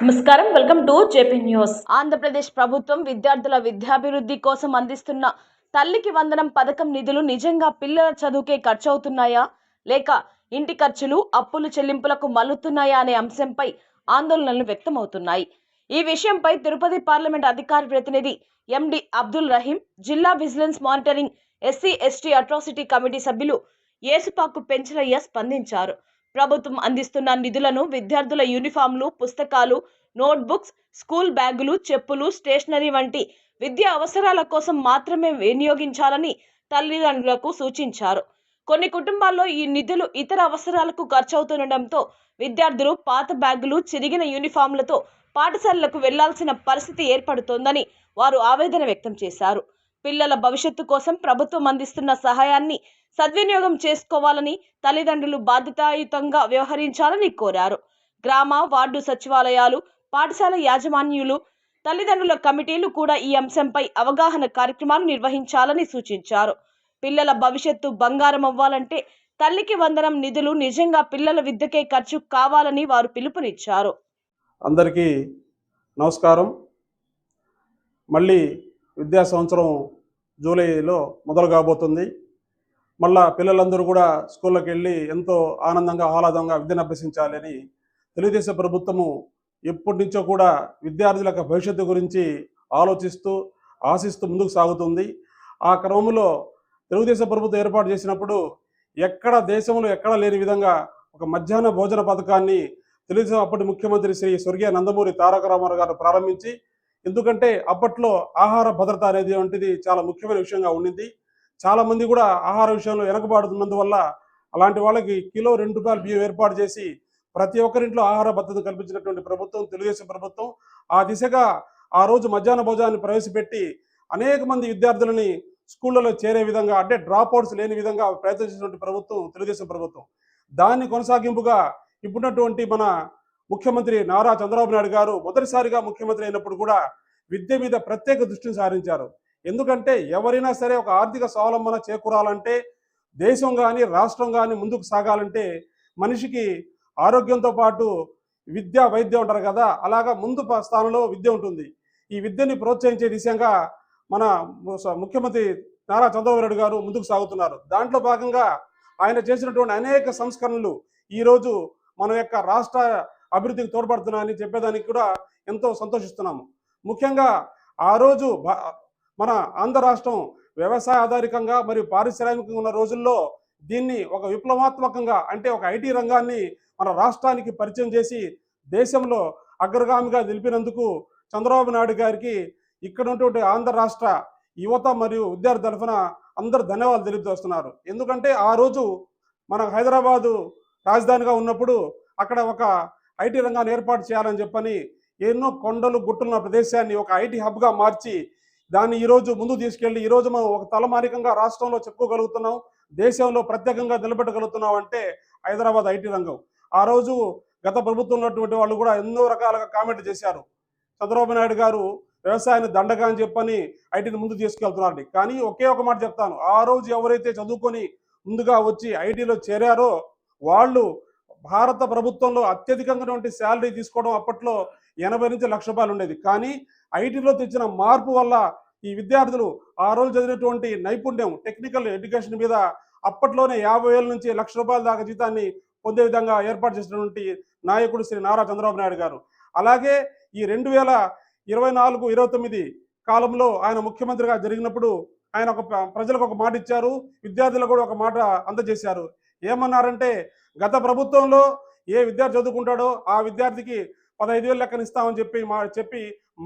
నమస్కారం, welcome to JP news. Andhra Pradesh ప్రభుత్వం విద్యార్థుల విద్యాభివృద్ధి కోసం అందిస్తున్న తల్లికి వందనం పథకం నిధులు నిజంగా పిల్లల చదువుకే ఖర్చు అవుతున్నాయా, లేక ఇంటి ఖర్చులు, అప్పులు చెల్లింపులకు మల్లుతున్నాయా అనే అంశంపై ఆందోళనలు వ్యక్తమవుతున్నాయి. ఈ విషయంపై తిరుపతి పార్లమెంట్ అధికార ప్రతినిధి ఎండి అబ్దుల్ రహీం, జిల్లా vigilance monitoring SC ST atrocity committee సభ్యులు యేసుపాకు పెంచలయ్య స్పందించారు. ప్రభుత్వం అందిస్తున్న నిధులను విద్యార్థుల యూనిఫామ్లు, పుస్తకాలు, నోట్బుక్స్, స్కూల్ బ్యాగులు, చెప్పులు, స్టేషనరీ వంటి విద్యా అవసరాల కోసం మాత్రమే వినియోగించాలని తల్లిదండ్రులకు సూచించారు. కొన్ని కుటుంబాల్లో ఈ నిధులు ఇతర అవసరాలకు ఖర్చవుతుండటంతో విద్యార్థులు పాత బ్యాగులు, చిరిగిన యూనిఫామ్లతో పాఠశాలలకు వెళ్లాల్సిన పరిస్థితి ఏర్పడుతోందని వారు ఆవేదన వ్యక్తం చేశారు. పిల్లల భవిష్యత్తు కోసం ప్రభుత్వం అందిస్తున్న సహాయాన్ని సద్వినియోగం చేసుకోవాలని, తల్లిదండ్రులు బాధ్యతాయుతంగా వ్యవహరించాలని కోరారు. గ్రామ, వార్డు సచివాలయాలు, పాఠశాల యాజమాన్యులు, తల్లిదండ్రుల కమిటీలు కూడా ఈ అంశంపై అవగాహన కార్యక్రమాలు నిర్వహించాలని సూచించారు. పిల్లల భవిష్యత్తు బంగారం అవ్వాలంటే తల్లికి వందనం నిధులు నిజంగా పిల్లల విద్యకే ఖర్చు కావాలని వారు పిలుపునిచ్చారు. అందరికీ నమస్కారం. మళ్ళీ విద్యా సంవత్సరం జూలైలో మొదలు కాబోతుంది. మళ్ళా పిల్లలందరూ కూడా స్కూళ్ళకి వెళ్ళి ఎంతో ఆనందంగా, ఆహ్లాదంగా విద్యను అభ్యసించాలని తెలుగుదేశం ప్రభుత్వము ఎప్పటి నుంచో కూడా విద్యార్థుల యొక్క భవిష్యత్తు గురించి ఆలోచిస్తూ, ఆశిస్తూ ముందుకు సాగుతుంది. ఆ క్రమంలో తెలుగుదేశం ప్రభుత్వం ఏర్పాటు చేసినప్పుడు దేశంలో ఎక్కడ లేని విధంగా ఒక మధ్యాహ్న భోజన పథకాన్ని తెలుగుదేశం అప్పటి ముఖ్యమంత్రి శ్రీ స్వర్గీయ నందమూరి తారక రామారావు గారు ప్రారంభించి, ఎందుకంటే అప్పట్లో ఆహార భద్రత అనేది చాలా ముఖ్యమైన విషయంగా ఉండింది. చాలామంది కూడా ఆహార విషయంలో వెనకబాడుతున్నందువల్ల అలాంటి వాళ్ళకి కిలో ₹2 బియ్యం ఏర్పాటు చేసి ప్రతి ఒక్కరింట్లో ఆహార భద్రత కల్పించినటువంటి ప్రభుత్వం తెలుగుదేశం ప్రభుత్వం. ఆ దిశగా ఆ రోజు మధ్యాహ్న భోజనాన్ని ప్రవేశపెట్టి అనేక మంది విద్యార్థులని స్కూళ్ళలో చేరే విధంగా, అంటే డ్రాప్ అవుట్స్ లేని విధంగా ప్రయత్నించినటువంటి ప్రభుత్వం తెలుగుదేశం ప్రభుత్వం. దాన్ని కొనసాగింపుగా ఇప్పుడున్నటువంటి మన ముఖ్యమంత్రి నారా చంద్రబాబు నాయుడు గారు మొదటిసారిగా ముఖ్యమంత్రి అయినప్పుడు కూడా విద్య మీద ప్రత్యేక దృష్టిని సారించారు. ఎందుకంటే ఎవరైనా సరే ఒక ఆర్థిక స్వావలంబన చేకూరాలంటే, దేశం కానీ రాష్ట్రం కానీ ముందుకు సాగాలంటే మనిషికి ఆరోగ్యంతో పాటు విద్య, వైద్యం ఉంటారు కదా, అలాగా ముందు స్థానంలో విద్య ఉంటుంది. ఈ విద్యని ప్రోత్సహించే దిశగా మన ముఖ్యమంత్రి నారా చంద్రబాబు నాయుడు గారు ముందుకు సాగుతున్నారు. దాంట్లో భాగంగా ఆయన చేసినటువంటి అనేక సంస్కరణలు ఈరోజు మన యొక్క రాష్ట్ర అభివృద్ధికి తోడ్పడుతున్నాయని చెప్పేదానికి కూడా ఎంతో సంతోషిస్తున్నాము. ముఖ్యంగా ఆ రోజు మన ఆంధ్ర రాష్ట్రం వ్యవసాయ ఆధారికంగా మరియు పారిశ్రామికంగా ఉన్న రోజుల్లో దీన్ని ఒక విప్లవాత్మకంగా, అంటే ఒక ఐటీ రంగాన్ని మన రాష్ట్రానికి పరిచయం చేసి దేశంలో అగ్రగామిగా నిలిపినందుకు చంద్రబాబు నాయుడు గారికి ఇక్కడ ఉన్నటువంటి ఆంధ్ర రాష్ట్ర యువత మరియు విద్యార్థి తరఫున అందరూ ధన్యవాదాలు తెలియజేస్తున్నారు. ఎందుకంటే ఆ రోజు మన హైదరాబాదు రాజధానిగా ఉన్నప్పుడు అక్కడ ఒక ఐటీ రంగాన్ని ఏర్పాటు చేయాలని చెప్పని ఎన్నో కొండలు, గుట్టలున్న ప్రదేశాన్ని ఒక ఐటీ హబ్గా మార్చి దాన్ని ఈరోజు ముందు తీసుకెళ్ళి ఈరోజు మనం ఒక తలమానికంగా రాష్ట్రంలో చెప్పుకోగలుగుతున్నాం, దేశంలో ప్రత్యేకంగా నిలబెట్టగలుగుతున్నాం అంటే హైదరాబాద్ ఐటీ రంగం. ఆ రోజు గత ప్రభుత్వం ఉన్నటువంటి వాళ్ళు కూడా ఎన్నో రకాలుగా కామెంట్ చేశారు, చంద్రబాబు నాయుడు గారు వ్యవసాయాన్ని దండగా అని చెప్పని ఐటీని ముందు తీసుకెళ్తున్నారండి. కానీ ఒకే ఒక మాట చెప్తాను, ఆ రోజు ఎవరైతే చదువుకొని ముందుగా వచ్చి ఐటీలో చేరారో వాళ్ళు భారత ప్రభుత్వంలో అత్యధికంగా శాలరీ తీసుకోవడం అప్పట్లో 80 నుంచి ₹1,00,000 ఉండేది. కానీ ఐటీలో తెచ్చిన మార్పు వల్ల ఈ విద్యార్థులు ఆ రోజు చదివినటువంటి నైపుణ్యం, టెక్నికల్ ఎడ్యుకేషన్ మీద అప్పట్లోనే 50,000 నుంచి ₹1,00,000 దాకా జీతాన్ని పొందే విధంగా ఏర్పాటు చేసినటువంటి నాయకుడు శ్రీ నారా చంద్రబాబు నాయుడు గారు. అలాగే ఈ 2024-29 కాలంలో ఆయన ముఖ్యమంత్రిగా జరిగినప్పుడు ఆయన ప్రజలకు ఒక మాట ఇచ్చారు, విద్యార్థులకు కూడా ఒక మాట అందజేశారు. ఏమన్నారంటే, గత ప్రభుత్వంలో ఏ విద్యార్థి చదువుకుంటాడో ఆ విద్యార్థికి 15,000 లెక్కన ఇస్తామని చెప్పి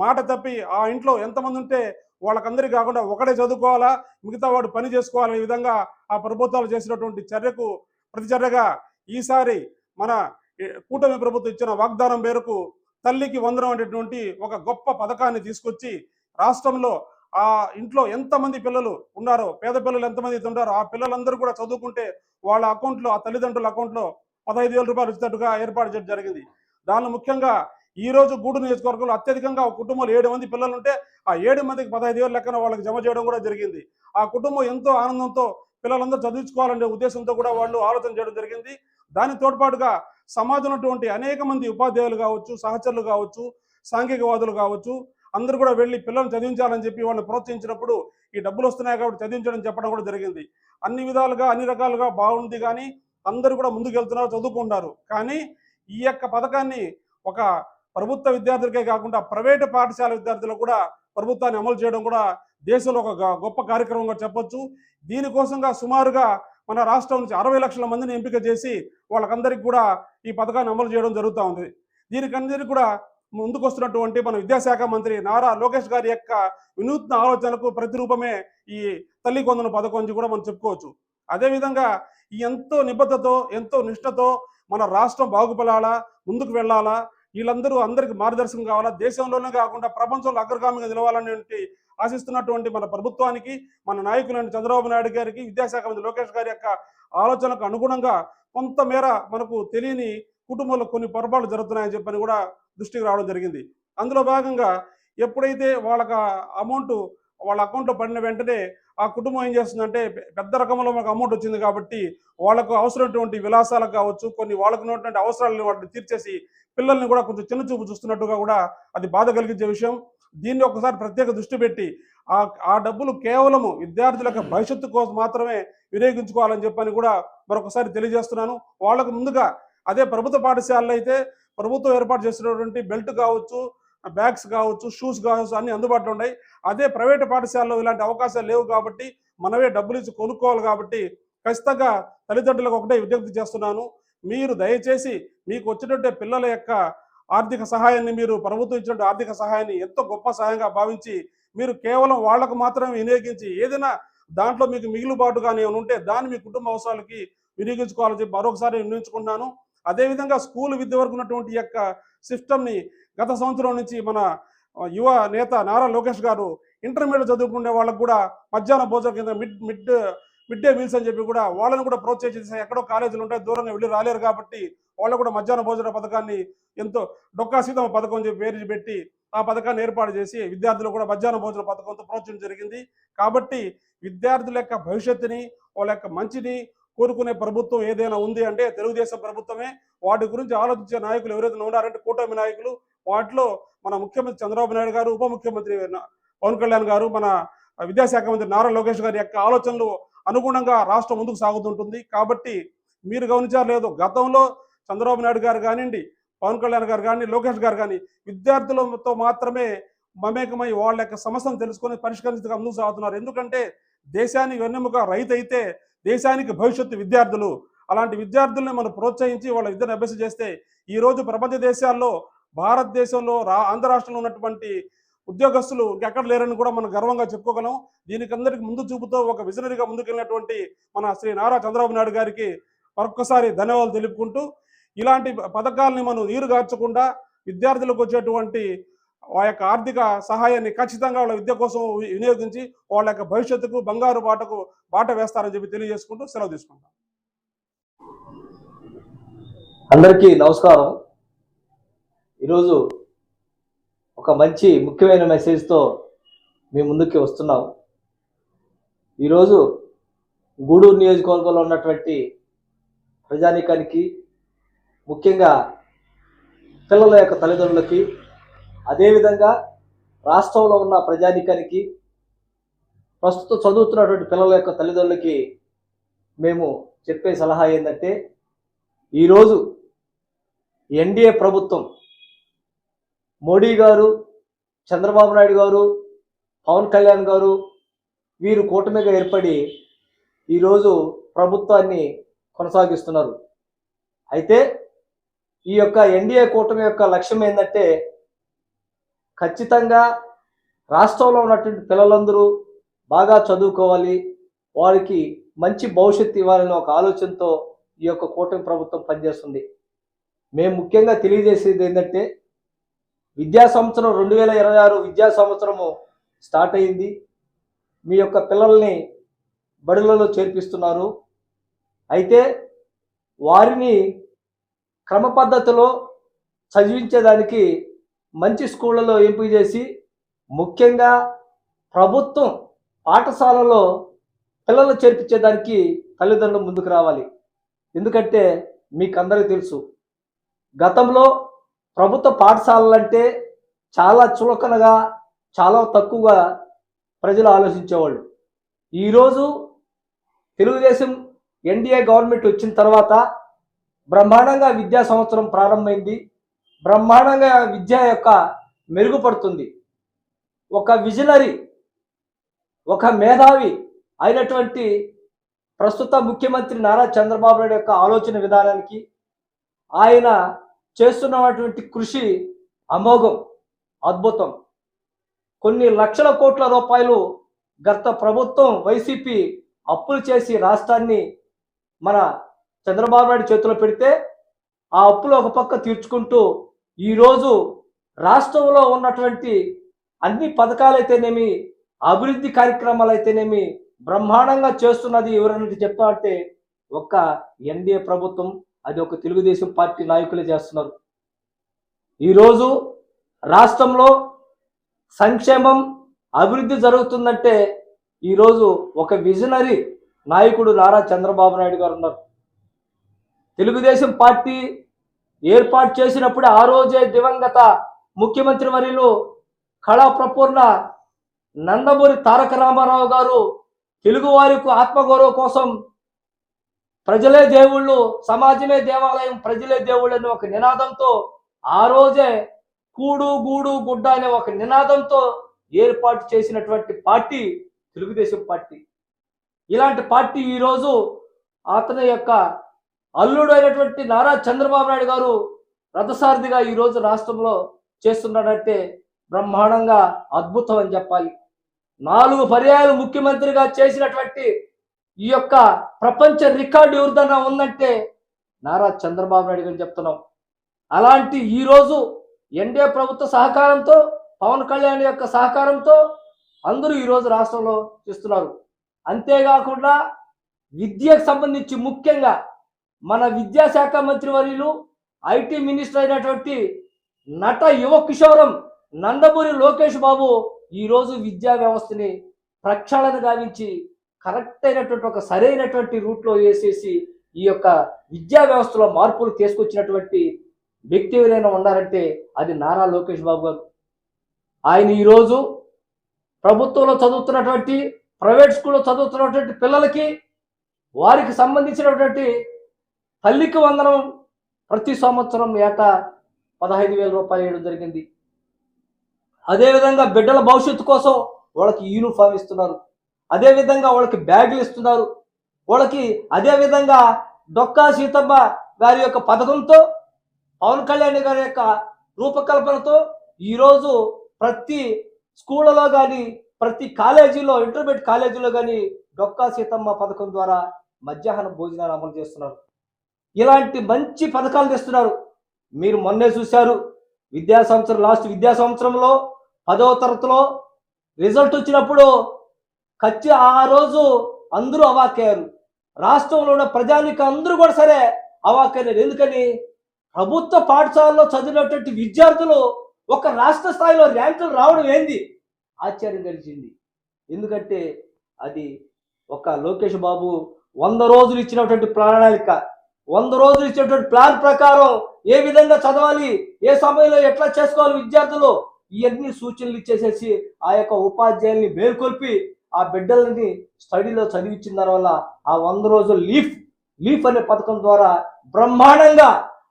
మాట తప్పి ఆ ఇంట్లో ఎంతమంది ఉంటే వాళ్ళకందరికీ కాకుండా ఒకడే చదువుకోవాలా, మిగతా వాడు పని చేసుకోవాలనే విధంగా ఆ ప్రభుత్వాలు చేసినటువంటి చర్యకు ప్రతిచర్యగా ఈసారి మన కూటమి ప్రభుత్వం ఇచ్చిన వాగ్దానం మేరకు తల్లికి వందనం అనేటువంటి ఒక గొప్ప పథకాన్ని తీసుకొచ్చి రాష్ట్రంలో ఆ ఇంట్లో ఎంతమంది పిల్లలు ఉన్నారో, పేద పిల్లలు ఎంతమంది ఉన్నారో ఆ పిల్లలందరూ కూడా చదువుకుంటే వాళ్ళ అకౌంట్లో, ఆ తల్లిదండ్రుల అకౌంట్లో ₹15,000 ఇచ్చినట్టుగా ఏర్పాటు చేయడం జరిగింది. దానిలో ముఖ్యంగా ఈ రోజు గూడు నియోజకవర్గంలో అత్యధికంగా ఒక కుటుంబంలో 7 మంది పిల్లలు ఉంటే ఆ 7 మందికి 15,000 లెక్కన వాళ్ళకి జమ చేయడం కూడా జరిగింది. ఆ కుటుంబం ఎంతో ఆనందంతో పిల్లలందరూ చదివించుకోవాలనే ఉద్దేశంతో కూడా వాళ్ళు ఆలోచన చేయడం జరిగింది. దానికి తోడ్పాటుగా సమాజంలో ఉన్నటువంటి అనేక మంది ఉపాధ్యాయులు కావచ్చు, సహచరులు కావచ్చు, సాంఘికవాదులు కావచ్చు, అందరూ కూడా వెళ్ళి పిల్లల్ని చదివించాలని చెప్పి వాళ్ళని ప్రోత్సహించినప్పుడు ఈ డబ్బులు వస్తున్నాయి కాబట్టి చదివించడం చెప్పడం కూడా జరిగింది. అన్ని విధాలుగా అన్ని రకాలుగా బాగుంది, కానీ అందరూ కూడా ముందుకు వెళ్తున్నారు, చదువుకుంటున్నారు. కానీ ఈ యొక్క పథకాన్ని ఒక ప్రభుత్వ విద్యార్థులకే కాకుండా ప్రైవేటు పాఠశాల విద్యార్థులకు కూడా ప్రభుత్వాన్ని అమలు చేయడం కూడా దేశంలో ఒక గొప్ప కార్యక్రమంగా చెప్పొచ్చు. దీనికోసంగా సుమారుగా మన రాష్ట్రం నుంచి 60 లక్షల మందిని ఎంపిక చేసి వాళ్ళకందరికీ కూడా ఈ పథకాన్ని అమలు చేయడం జరుగుతూ ఉంది. దీనికందరికీ కూడా ముందుకొస్తున్నటువంటి మన విద్యాశాఖ మంత్రి నారా లోకేష్ గారి యొక్క వినూత్న ఆలోచనలకు ప్రతిరూపమే ఈ తల్లి కొందన పథకం అని కూడా మనం చెప్పుకోవచ్చు. అదేవిధంగా ఎంతో నిబద్ధతతో, ఎంతో నిష్ఠతో మన రాష్ట్రం బాగుపడాలా, ముందుకు వెళ్ళాలా, వీళ్ళందరూ అందరికీ మార్గదర్శకం కావాలా, దేశంలోనే కాకుండా ప్రపంచంలో అగ్రగామిగా నిలవాలనేటువంటి ఆశిస్తున్నటువంటి మన ప్రభుత్వానికి, మన నాయకులైన చంద్రబాబు నాయుడు గారికి, విద్యాశాఖ మంత్రి లోకేష్ గారి యొక్క ఆలోచనకు అనుగుణంగా కొంతమేర మనకు తెలియని కుటుంబంలో కొన్ని పొరపాట్లు జరుగుతున్నాయని చెప్పని కూడా దృష్టికి రావడం జరిగింది. అందులో భాగంగా ఎప్పుడైతే వాళ్ళకి అమౌంట్ వాళ్ళ అకౌంట్లో పడిన వెంటనే ఆ కుటుంబం ఏం చేస్తుందంటే, పెద్ద రకంలో మనకు అమౌంట్ వచ్చింది కాబట్టి వాళ్ళకు అవసరమైనటువంటి విలాసాలకు కావచ్చు, కొన్ని వాళ్ళకు ఉన్నటువంటి అవసరాలను వాటిని తీర్చేసి పిల్లల్ని కూడా కొంచెం చిన్న చూపు చూస్తున్నట్టుగా కూడా అది బాధ కలిగించే విషయం. దీన్ని ఒకసారి ప్రత్యేక దృష్టి పెట్టి ఆ డబ్బులు కేవలము విద్యార్థుల యొక్క భవిష్యత్తు కోసం మాత్రమే వినియోగించుకోవాలని చెప్పని కూడా మరొకసారి తెలియజేస్తున్నాను. వాళ్ళకు ముందుగా అదే ప్రభుత్వ పాఠశాలలో అయితే ప్రభుత్వం ఏర్పాటు చేసినటువంటి బెల్ట్ కావచ్చు, బ్యాగ్స్ కావచ్చు, షూస్ కావచ్చు, అన్ని అందుబాటులో ఉన్నాయి. అదే ప్రైవేటు పాఠశాలలో ఇలాంటి అవకాశాలు లేవు కాబట్టి మనమే డబ్బులు ఇచ్చి కొనుక్కోవాలి. కాబట్టి ఖచ్చితంగా తల్లిదండ్రులకు ఒకటే విజ్ఞప్తి చేస్తున్నాను, మీరు దయచేసి మీకు వచ్చినట్టే పిల్లల యొక్క ఆర్థిక సహాయాన్ని, మీరు ప్రభుత్వం ఇచ్చినట్టు ఆర్థిక సహాయాన్ని ఎంతో గొప్ప సహాయంగా భావించి మీరు కేవలం వాళ్లకు మాత్రమే వినియోగించి ఏదైనా దాంట్లో మీకు మిగులుబాటుగానే ఉంటే దాన్ని మీ కుటుంబ అవసరాలకి వినియోగించుకోవాలని చెప్పి మరొకసారి నిర్ణయించుకుంటున్నాను. అదేవిధంగా స్కూల్ విద్య వరకు ఉన్నటువంటి యొక్క సిస్టమ్ని గత సంవత్సరం నుంచి మన యువ నేత నారా లోకేష్ గారు ఇంటర్మీడియట్ చదువుకునే వాళ్ళకు కూడా మధ్యాహ్న భోజనం కింద మిడ్ డే మీల్స్ అని చెప్పి కూడా వాళ్ళని కూడా ప్రోత్సహించి, ఎక్కడో కాలేజీలు ఉంటాయి, దూరంగా వెళ్ళి రాలేరు కాబట్టి వాళ్ళు కూడా మధ్యాహ్న భోజన పథకాన్ని ఎంతో డొక్కా సీతమ్మ పథకం అని చెప్పి పేరు పెట్టి ఆ పథకాన్ని ఏర్పాటు చేసి విద్యార్థులు కూడా మధ్యాహ్న భోజన పథకంతో ప్రోత్సహించడం జరిగింది. కాబట్టి విద్యార్థుల యొక్క భవిష్యత్తుని, వాళ్ళ యొక్క మంచిని కోరుకునే ప్రభుత్వం ఏదైనా ఉంది అంటే తెలుగుదేశం ప్రభుత్వమే. వాటి గురించి ఆలోచించే నాయకులు ఎవరైతే ఉన్నారంటే కూటమి నాయకులు. వాటిలో మన ముఖ్యమంత్రి చంద్రబాబు నాయుడు గారు, ఉప ముఖ్యమంత్రి పవన్ కళ్యాణ్ గారు, మన విద్యాశాఖ మంత్రి నారా లోకేష్ గారి యొక్క ఆలోచనలు అనుగుణంగా రాష్ట్రం ముందుకు సాగుతుంటుంది. కాబట్టి మీరు గమనించారు లేదు, గతంలో చంద్రబాబు నాయుడు గారు కానివ్వండి, పవన్ కళ్యాణ్ గారు కానీ, లోకేష్ గారు కానీ విద్యార్థులతో మాత్రమే మమేకమై వాళ్ళ యొక్క సమస్యను తెలుసుకొని పరిష్కరించగా ముందుకు సాగుతున్నారు. ఎందుకంటే దేశానికి వెన్నెముక రైతు అయితే దేశానికి భవిష్యత్తు విద్యార్థులు. అలాంటి విద్యార్థుల్ని మనం ప్రోత్సహించి వాళ్ళ విద్యను అభ్యసన చేస్తే ఈరోజు ప్రపంచ దేశాల్లో, భారతదేశంలో, ఆంధ్ర రాష్ట్రంలో ఉన్నటువంటి ఉద్యోగస్తులు ఇంకెక్కడ లేరని కూడా మనం గర్వంగా చెప్పుకోగలం. దీనికందరికి ముందు చూపుతో ఒక విజనరీగా ముందుకెళ్ళినటువంటి మన శ్రీ నారా చంద్రబాబు నాయుడు గారికి మరొక్కసారి ధన్యవాదాలు తెలుపుకుంటూ, ఇలాంటి పథకాలని మనం నీరుగార్చకుండా విద్యార్థులకు వచ్చేటువంటి ఆ యొక్క ఆర్థిక సహాయాన్ని ఖచ్చితంగా వాళ్ళ విద్య కోసం వినియోగించి వాళ్ళ యొక్క భవిష్యత్తుకు బంగారు బాట వేస్తారని చెప్పి తెలియజేసుకుంటూ సెలవు తీసుకుంటాం. అందరికీ నమస్కారం. ఈరోజు ఒక మంచి ముఖ్యమైన మెసేజ్తో మీ ముందుకి వస్తున్నాం. ఈరోజు గూడూరు నియోజకవర్గంలో ఉన్నటువంటి ప్రజానీకానికి, ముఖ్యంగా పిల్లల యొక్క తల్లిదండ్రులకి, అదేవిధంగా రాష్ట్రంలో ఉన్న ప్రజానీకానికి, ప్రస్తుతం చదువుతున్నటువంటి పిల్లల యొక్క తల్లిదండ్రులకి మేము చెప్పే సలహా ఏంటంటే, ఈరోజు ఎన్డీఏ ప్రభుత్వం, మోడీ గారు, చంద్రబాబు నాయుడు గారు, పవన్ కళ్యాణ్ గారు వీరు కూటమిగా ఏర్పడి ఈరోజు ప్రభుత్వాన్ని కొనసాగిస్తున్నారు. అయితే ఈ యొక్క ఎన్డీఏ కూటమి యొక్క లక్ష్యం ఏంటంటే, ఖచ్చితంగా రాష్ట్రంలో ఉన్నటువంటి పిల్లలందరూ బాగా చదువుకోవాలి, వారికి మంచి భవిష్యత్తు ఇవ్వాలనే ఒక ఆలోచనతో ఈ యొక్క కూటమి ప్రభుత్వం పనిచేస్తుంది. మేము ముఖ్యంగా తెలియజేసేది ఏంటంటే, విద్యా సంవత్సరం 2026 విద్యా సంవత్సరము స్టార్ట్ అయింది. మీ యొక్క పిల్లల్ని బడులలో చేర్పిస్తున్నారు. అయితే వారిని క్రమ పద్ధతిలో చదివించేదానికి మంచి స్కూళ్ళలో ఎంపిక చేసి, ముఖ్యంగా ప్రభుత్వం పాఠశాలలో పిల్లలు చేర్పించేదానికి తల్లిదండ్రులు ముందుకు రావాలి. ఎందుకంటే మీకు అందరికీ తెలుసు, గతంలో ప్రభుత్వ పాఠశాలలంటే చాలా చులకనగా, చాలా తక్కువగా ప్రజలు ఆలోచించేవాళ్ళు. ఈరోజు తెలుగుదేశం ఎన్డీఏ గవర్నమెంట్ వచ్చిన తర్వాత బ్రహ్మాండంగా విద్యా సంవత్సరం ప్రారంభమైంది. బ్రహ్మాండంగా విద్య యొక్క మెరుగుపడుతుంది. ఒక విజనరీ, ఒక మేధావి అయినటువంటి ప్రస్తుత ముఖ్యమంత్రి నారా చంద్రబాబు నాయుడు యొక్క ఆలోచన విధానానికి, ఆయన చేస్తున్నటువంటి కృషి అమోఘం, అద్భుతం. కొన్ని లక్షల కోట్ల రూపాయలు గత ప్రభుత్వం వైసీపీ అప్పులు చేసి రాష్ట్రాన్ని మన చంద్రబాబు నాయుడు చేతిలో పెడితే, ఆ అప్పులు ఒక పక్క తీర్చుకుంటూ ఈరోజు రాష్ట్రంలో ఉన్నటువంటి అన్ని పథకాలైతేనేమి, అభివృద్ధి కార్యక్రమాలు అయితేనేమి బ్రహ్మాండంగా చేస్తున్నది ఎవరన్నది చెప్పాలంటే ఒక్క ఎన్డీఏ ప్రభుత్వం, అది ఒక తెలుగుదేశం పార్టీ నాయకులే చేస్తున్నారు. ఈరోజు రాష్ట్రంలో సంక్షేమం, అభివృద్ధి జరుగుతుందంటే ఈరోజు ఒక విజనరీ నాయకుడు నారా చంద్రబాబు నాయుడు గారు ఉన్నారు. తెలుగుదేశం పార్టీ ఏర్పాటు చేసినప్పుడు ఆ రోజే దివంగత ముఖ్యమంత్రి వర్యులు కళా ప్రపూర్ణ నందమూరి తారక రామారావు గారు తెలుగువారికి ఆత్మగౌరవం కోసం ప్రజలే దేవుళ్ళు, సమాజమే దేవాలయం, ప్రజలే దేవుళ్ళు అనే ఒక నినాదంతో ఆ రోజే కూడు గూడు గుడ్డ అనే ఒక నినాదంతో ఏర్పాటు చేసినటువంటి పార్టీ తెలుగుదేశం పార్టీ. ఇలాంటి పార్టీ ఈరోజు అతని యొక్క అల్లుడు అయినటువంటి నారా చంద్రబాబు నాయుడు గారు రథసారథిగా ఈరోజు రాష్ట్రంలో చేస్తున్నాడంటే బ్రహ్మాండంగా అద్భుతం అని చెప్పాలి. 4 పర్యాయాలు ముఖ్యమంత్రిగా చేసినటువంటి ఈ యొక్క ప్రపంచ రికార్డు ఎవరిదన్నా ఉందంటే నారా చంద్రబాబు నాయుడు గారు చెప్తున్నాం. అలాంటి ఈరోజు ఎన్డీఏ ప్రభుత్వ సహకారంతో, పవన్ కళ్యాణ్ యొక్క సహకారంతో అందరూ ఈరోజు రాష్ట్రంలో చేస్తున్నారు. అంతేకాకుండా విద్యకు సంబంధించి ముఖ్యంగా మన విద్యాశాఖ మంత్రి వర్యులు, ఐటీ మినిస్టర్ అయినటువంటి నట యువ కిషోరం నందమూరి లోకేష్ బాబు ఈరోజు విద్యా వ్యవస్థని ప్రక్షాళన గావించి కరెక్ట్ అయినటువంటి ఒక సరైనటువంటి రూట్లో వేసేసి ఈ యొక్క విద్యా వ్యవస్థలో మార్పులు తీసుకొచ్చినటువంటి వ్యక్తి ఎవరైనా ఉన్నారంటే అది నారా లోకేష్ బాబు గారు. ఆయన ఈరోజు ప్రభుత్వంలో చదువుతున్నటువంటి, ప్రైవేట్ స్కూల్లో చదువుతున్నటువంటి పిల్లలకి వారికి సంబంధించినటువంటి తల్లికి వందనం ప్రతి సంవత్సరం ఏటా 15,000 రూపాయలు ఇవ్వడం జరిగింది. అదేవిధంగా బిడ్డల భవిష్యత్తు కోసం వాళ్ళకి యూనిఫామ్ ఇస్తున్నారు, అదేవిధంగా వాళ్ళకి బ్యాగులు ఇస్తున్నారు, వాళ్ళకి అదేవిధంగా డొక్కా సీతమ్మ గారి యొక్క పథకంతో, పవన్ కళ్యాణ్ గారి యొక్క రూపకల్పనతో ఈరోజు ప్రతి స్కూళ్ళలో కానీ, ప్రతి కాలేజీలో, ఇంటర్మీడియట్ కాలేజీలో కానీ డొక్కా సీతమ్మ పథకం ద్వారా మధ్యాహ్నం భోజనాలు అమలు చేస్తున్నారు. ఇలాంటి మంచి పథకాలు తెస్తున్నారు. మీరు మొన్నే చూశారు, లాస్ట్ విద్యా సంవత్సరంలో 10వ తరగతిలో రిజల్ట్ వచ్చినప్పుడు ఆ రోజు అందరూ అవాక్కయ్యారు. రాష్ట్రంలో ఉన్న ప్రజానికి అందరూ కూడా సరే అవాక్కయ్యారు. ఎందుకని? ప్రభుత్వ పాఠశాలలో చదివినటువంటి విద్యార్థులు ఒక రాష్ట్ర స్థాయిలో ర్యాంకులు రావడం ఏంది ఆశ్చర్యం కలిగింది. ఎందుకంటే అది ఒక లోకేష్ బాబు 100 రోజులు ఇచ్చినటువంటి ప్రణాళిక, 100 రోజులు ఇచ్చినటువంటి ప్లాన్ ప్రకారం ఏ విధంగా చదవాలి, ఏ సమయంలో ఎట్లా చేసుకోవాలి విద్యార్థులు, ఇవన్నీ సూచనలు ఇచ్చేసేసి ఆ యొక్క ఉపాధ్యాయుల్ని మేల్కొల్పి ఆ బిడ్డలని స్టడీలో చదివించిన దానివల్ల ఆ 100 రోజులు లీఫ్ అనే పథకం ద్వారా బ్రహ్మాండంగా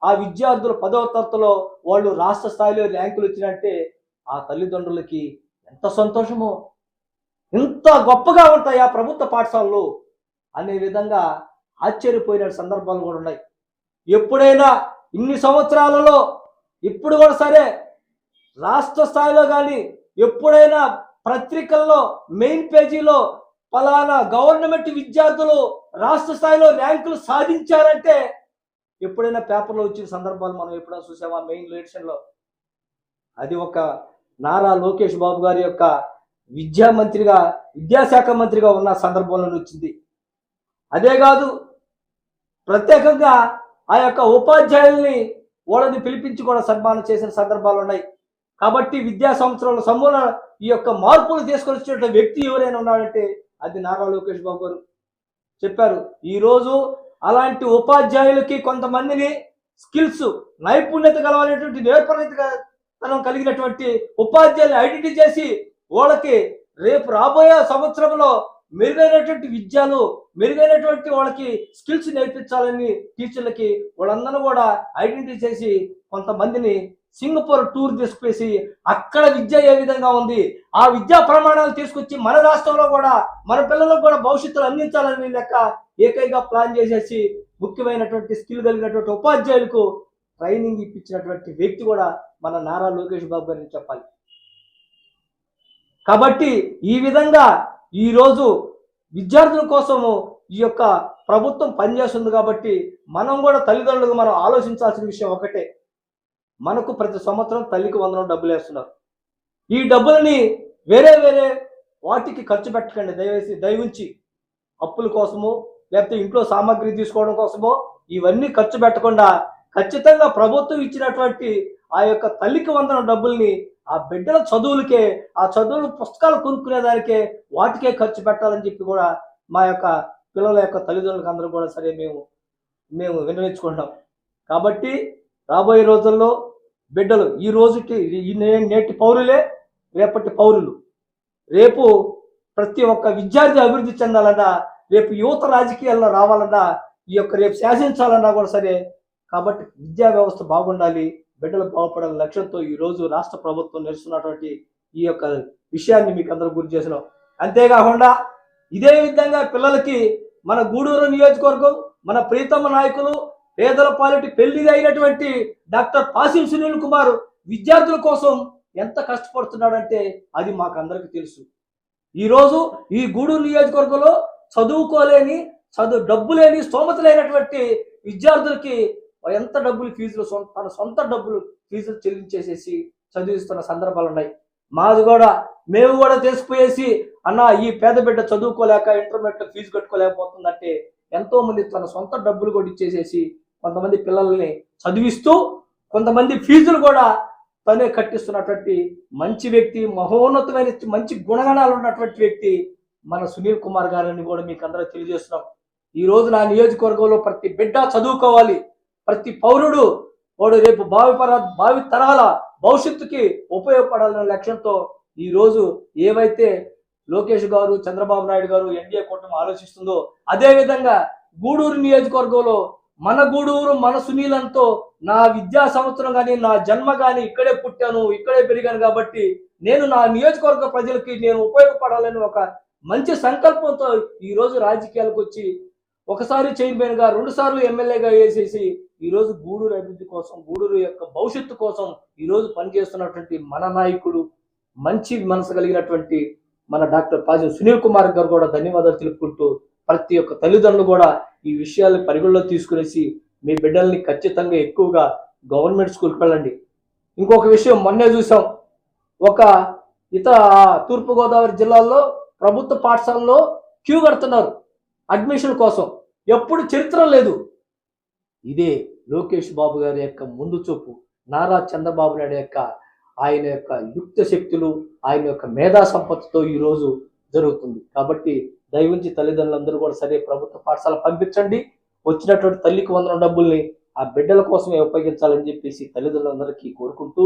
ఆ విద్యార్థులు 10వ తరగతిలో వాళ్ళు రాష్ట్ర స్థాయిలో ర్యాంకులు వచ్చినట్టే ఆ తల్లిదండ్రులకి ఎంత సంతోషమో, ఇంత గొప్పగా ఉంటాయి ఆ ప్రభుత్వ పాఠశాలలు అనే విధంగా ఆశ్చర్యపోయిన సందర్భాలు కూడా ఉన్నాయి. ఎప్పుడైనా ఇన్ని సంవత్సరాలలో ఇప్పుడు కూడా సరే రాష్ట్ర స్థాయిలో కానీ ఎప్పుడైనా పత్రికల్లో మెయిన్ పేజీలో ఫలానా గవర్నమెంట్ విద్యార్థులు రాష్ట్ర స్థాయిలో ర్యాంకులు సాధించారంటే ఎప్పుడైనా పేపర్లో వచ్చిన సందర్భాలు మనం ఎప్పుడైనా చూసామా? మెయిన్ ఎడిషన్లో అది ఒక నారా లోకేష్ బాబు గారి యొక్క విద్యాశాఖ మంత్రిగా ఉన్న సందర్భంలో వచ్చింది. అదే కాదు, ప్రత్యేకంగా ఆ యొక్క ఉపాధ్యాయుల్ని వాళ్ళని పిలిపించి కూడా సన్మానం చేసిన సందర్భాలు ఉన్నాయి. కాబట్టి విద్యా సంవత్సరంలో సమూల ఈ యొక్క మార్పులు తీసుకొని వచ్చినటువంటి వ్యక్తి ఎవరైనా ఉన్నాడంటే అది నారా లోకేష్ బాబు గారు చెప్పారు. ఈరోజు అలాంటి ఉపాధ్యాయులకి కొంతమందిని స్కిల్స్, నైపుణ్యత కలవాలనేటువంటి నేర్పరితనం కలిగినటువంటి ఉపాధ్యాయులను ఐడెంటిఫై చేసి వాళ్ళకి రేపు రాబోయే సంవత్సరంలో మెరుగైనటువంటి విద్యలు, మెరుగైనటువంటి వాళ్ళకి స్కిల్స్ నేర్పించాలని టీచర్లకి వాళ్ళందరూ కూడా ఐడెంటిఫై చేసి కొంతమందిని సింగపూర్ టూర్ తీసుకువేసి అక్కడ విద్య ఏ విధంగా ఉంది ఆ విద్యా ప్రమాణాలు తీసుకొచ్చి మన రాష్ట్రంలో కూడా మన పిల్లలకు కూడా భవిష్యత్తులో అందించాలని లెక్క ఏకైక ప్లాన్ చేసేసి ముఖ్యమైనటువంటి స్కిల్ కలిగినటువంటి ఉపాధ్యాయులకు ట్రైనింగ్ ఇప్పించినటువంటి వ్యక్తి కూడా మన నారా లోకేష్ బాబు గారిని చెప్పాలి. కాబట్టి ఈ విధంగా ఈరోజు విద్యార్థుల కోసము ఈ యొక్క ప్రభుత్వం పనిచేస్తుంది. కాబట్టి మనం కూడా తల్లిదండ్రులకు మనం ఆలోచించాల్సిన విషయం ఒకటే, మనకు ప్రతి సంవత్సరం తల్లికి 100 డబ్బులు వేస్తున్నారు. ఈ డబ్బులని వేరే వేరే వాటికి ఖర్చు పెట్టకండి దయవుంచి. అప్పుల కోసమో లేకపోతే ఇంట్లో సామాగ్రి తీసుకోవడం కోసమో ఇవన్నీ ఖర్చు పెట్టకుండా ఖచ్చితంగా ప్రభుత్వం ఇచ్చినటువంటి ఆ యొక్క తల్లికి 100 డబ్బుల్ని ఆ బిడ్డల చదువులకే, ఆ చదువులు పుస్తకాలు కొనుక్కునేదానికే వాటికే ఖర్చు పెట్టాలని చెప్పి కూడా మా యొక్క పిల్లల యొక్క తల్లిదండ్రులకు అందరూ కూడా సరే మేము విన్నవించుకుంటాం. కాబట్టి రాబోయే రోజుల్లో బిడ్డలు ఈ రోజుకి నేటి పౌరులే రేపటి పౌరులు. రేపు ప్రతి ఒక్క విద్యార్థి అభివృద్ధి చెందాలన్నా, రేపు యువత రాజకీయాల్లో రావాలన్నా, ఈ యొక్క రేపు శాసించాలన్నా కూడా సరే. కాబట్టి విద్యా వ్యవస్థ బాగుండాలి, బిడ్డలు బాగుపడాలి లక్ష్యంతో ఈరోజు రాష్ట్ర ప్రభుత్వం నిలుస్తున్నటువంటి ఈ యొక్క విషయాన్ని మీకు అందరూ గుర్తు చేసినాం. అంతేకాకుండా ఇదే విధంగా పిల్లలకి మన గూడూరు నియోజకవర్గం మన ప్రీతమ నాయకులు పేదల పాలిటి పెళ్లి అయినటువంటి డాక్టర్ పాసిం సునీల్ కుమార్ విద్యార్థుల కోసం ఎంత కష్టపడుతున్నాడంటే అది మాకు అందరికీ తెలుసు. ఈరోజు ఈ గూడూరు నియోజకవర్గంలో చదువుకోలేని డబ్బు లేని స్తోమత లేనటువంటి విద్యార్థులకి ఎంత డబ్బులు ఫీజులు తన సొంత డబ్బులు ఫీజులు చెల్లించేసేసి చదివిస్తున్న సందర్భాలు ఉన్నాయి. మాది కూడా మేము కూడా తీసుకుపోయేసి అన్న ఈ పేద బిడ్డ చదువుకోలేక ఇంటర్మీడియట్ ఫీజు కట్టుకోలేకపోతుందంటే ఎంతో మంది తన సొంత డబ్బులు కూడా ఇచ్చేసేసి కొంతమంది పిల్లల్ని చదివిస్తూ కొంతమంది ఫీజులు కూడా తనే కట్టిస్తున్నటువంటి మంచి వ్యక్తి, మహోన్నతమైన మంచి గుణగణాలు ఉన్నటువంటి వ్యక్తి మన సునీల్ కుమార్ గారిని కూడా మీకు అందరూ తెలియజేస్తున్నాం. ఈ రోజు నా నియోజకవర్గంలో ప్రతి బిడ్డ చదువుకోవాలి, ప్రతి పౌరుడు వాడు రేపు భావి తరాల భవిష్యత్తుకి ఉపయోగపడాలనే లక్ష్యంతో ఈరోజు ఏవైతే లోకేష్ గారు, చంద్రబాబు నాయుడు గారు, ఎన్డీఏ కూటమి ఆలోచిస్తుందో అదే విధంగా గూడూరు నియోజకవర్గంలో మన గూడూరు మన సునీలంతో నా విద్యా సంవత్సరం కానీ నా జన్మ కానీ ఇక్కడే పుట్టాను, ఇక్కడే పెరిగాను కాబట్టి నేను నా నియోజకవర్గ ప్రజలకి నేను ఉపయోగపడాలని ఒక మంచి సంకల్పంతో ఈరోజు రాజకీయాలకు వచ్చి ఒకసారి చైర్మన్గా 2 సార్లు ఎమ్మెల్యేగా వేసేసి ఈరోజు గూడూరు అభివృద్ధి కోసం, గూడూరు యొక్క భవిష్యత్తు కోసం ఈరోజు పనిచేస్తున్నటువంటి మన నాయకుడు, మంచి మనసు కలిగినటువంటి మన డాక్టర్ పాసిం సునీల్ కుమార్ గారు కూడా ధన్యవాదాలు తెలుపుకుంటూ ప్రతి ఒక్క తల్లిదండ్రులు కూడా ఈ విషయాన్ని పరిగణలో తీసుకునేసి మీ బిడ్డల్ని ఖచ్చితంగా ఎక్కువగా గవర్నమెంట్ స్కూల్కి వెళ్ళండి. ఇంకొక విషయం మొన్నే చూసాం, ఒక తూర్పుగోదావరి జిల్లాలో ప్రభుత్వ పాఠశాలలో క్యూ కడుతున్నారు అడ్మిషన్ కోసం. ఎప్పుడు చరిత్ర లేదు. ఇదే లోకేష్ బాబు గారి యొక్క ముందు చూపు, నారా చంద్రబాబు నాయుడు యొక్క ఆయన యొక్క యుక్త శక్తులు, ఆయన యొక్క మేధా సంపత్తితో ఈరోజు జరుగుతుంది. కాబట్టి దయవుంచి తల్లిదండ్రులందరూ కూడా సరే ప్రభుత్వ పాఠశాల పంపించండి. వచ్చినటువంటి తల్లికి 100 డబ్బుల్ని ఆ బిడ్డల కోసమే ఉపయోగించాలని చెప్పేసి తల్లిదండ్రులందరికీ కోరుకుంటూ